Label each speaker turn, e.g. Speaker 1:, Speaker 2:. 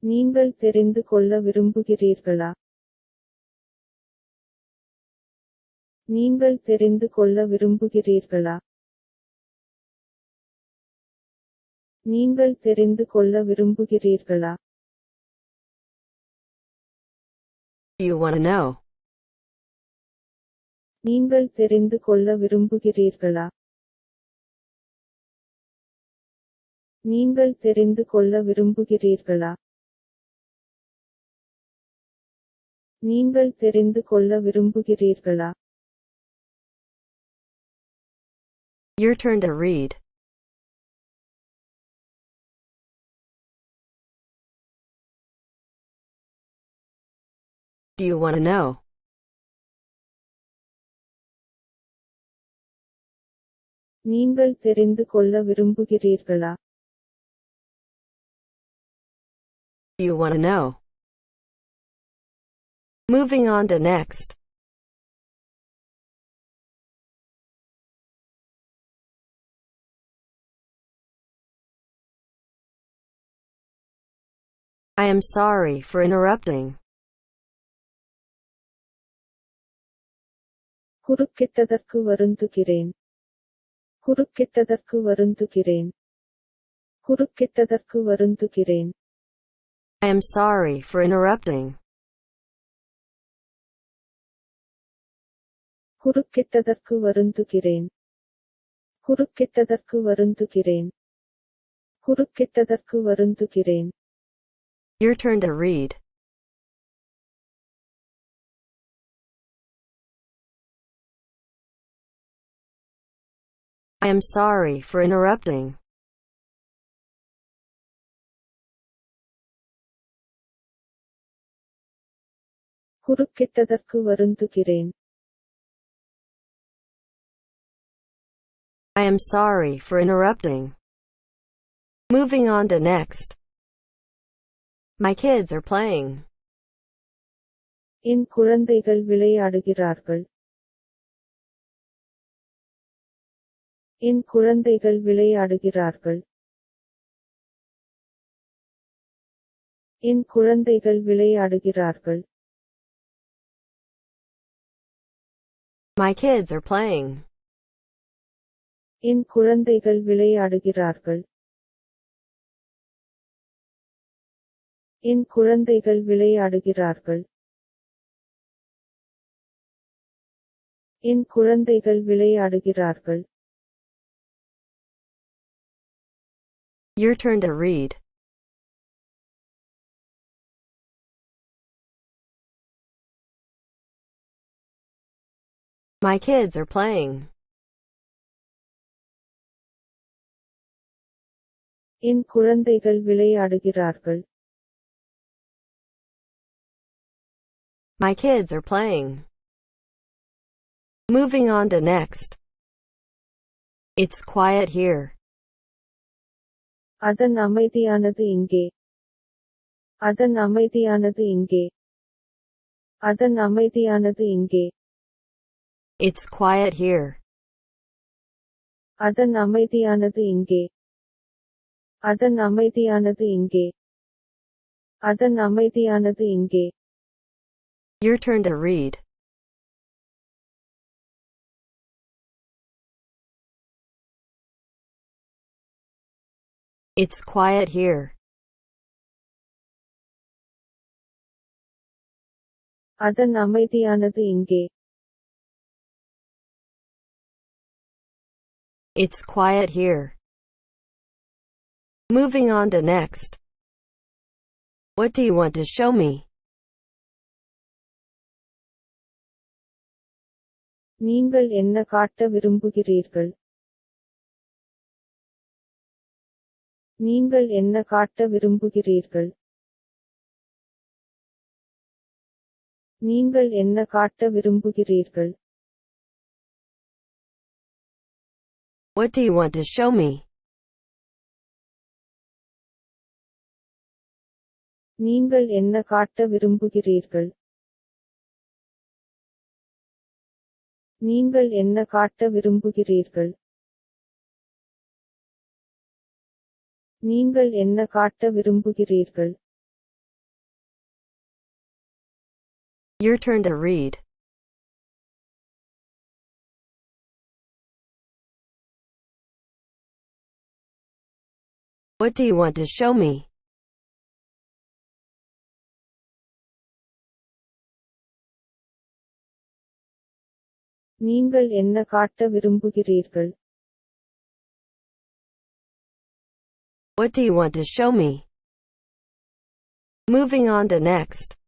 Speaker 1: நீங்கள் தெரிந்து கொள்ள விரும்புகிறீர்களா? நீங்கள் தெரிந்து கொள்ள விரும்புகிறீர்களா? நீங்கள் தெரிந்து கொள்ள விரும்புகிறீர்களா?
Speaker 2: Do you want to know?
Speaker 1: நீங்கள் தெரிந்து கொள்ள விரும்புகிறீர்களா? நீங்கள் தெரிந்து கொள்ள விரும்புகிறீர்களா? நீங்கள் தெரிந்து கொள்ள விரும்புகிறீர்களா?
Speaker 2: Your turn to read. Do you want to know?
Speaker 1: நீங்கள் தெரிந்து கொள்ள விரும்புகிறீர்களா?
Speaker 2: Do you want to know? Moving on to next. I am sorry for interrupting.
Speaker 1: குறுக்கிட்டதற்கு வருந்துகிறேன். குறுக்கிட்டதற்கு வருந்துகிறேன். குறுக்கிட்டதற்கு வருந்துகிறேன்.
Speaker 2: I am sorry for interrupting.
Speaker 1: குறுக்கிட்டதற்கு வருந்துகிறேன். குறுக்கிட்டதற்கு வருந்துகிறேன். குறுக்கிட்டதற்கு வருந்துகிறேன்.
Speaker 2: Your turn to read. I am sorry for interrupting.
Speaker 1: குறுக்கிட்டதற்கு வருந்துகிறேன்.
Speaker 2: I am sorry for interrupting. Moving on to next. My kids are playing.
Speaker 1: என் குழந்தைகள் விளையாடுகிறார்கள். என் குழந்தைகள் விளையாடுகிறார்கள். என் குழந்தைகள் விளையாடுகிறார்கள்.
Speaker 2: My kids are playing.
Speaker 1: என் குழந்தைகள் விளையாடுகிறார்கள். என் குழந்தைகள் விளையாடுகிறார்கள். என் குழந்தைகள் விளையாடுகிறார்கள்.
Speaker 2: Your turn to read. My kids are playing.
Speaker 1: என் குழந்தைகள் விளையாடுகிறார்கள்.
Speaker 2: My kids are playing. Moving on to next. It's quiet here.
Speaker 1: அதன் அமைதியானது இங்கே. அதன் அமைதியானது இங்கே. அதன் அமைதியானது இங்கே.
Speaker 2: It's quiet here.
Speaker 1: அதன் அமைதியானது இங்கே. அதன் அமைதியானது இங்கே. அதன் அமைதியானது இங்கே.
Speaker 2: Your turn to read. It's quiet here.
Speaker 1: அதன் அமைதியானது இங்கே.
Speaker 2: It's quiet here. Moving on to next. What do you want to show me?
Speaker 1: நீங்கள் என்ன காட்ட விரும்புகிறீர்கள்? நீங்கள் என்ன காட்ட விரும்புகிறீர்கள்? நீங்கள் என்ன காட்ட விரும்புகிறீர்கள்?
Speaker 2: What do you want to show me?
Speaker 1: நீங்கள் என்ன காட்ட விரும்புகிறீர்கள்? நீங்கள் என்ன காட்ட விரும்புகிறீர்கள்? நீங்கள் என்ன காட்ட விரும்புகிறீர்கள்?
Speaker 2: Your turn to read. What do you want to show me?
Speaker 1: நீங்கள் என்ன காட்ட விரும்புகிறீர்கள்?
Speaker 2: What do you want to show me? Moving on to next.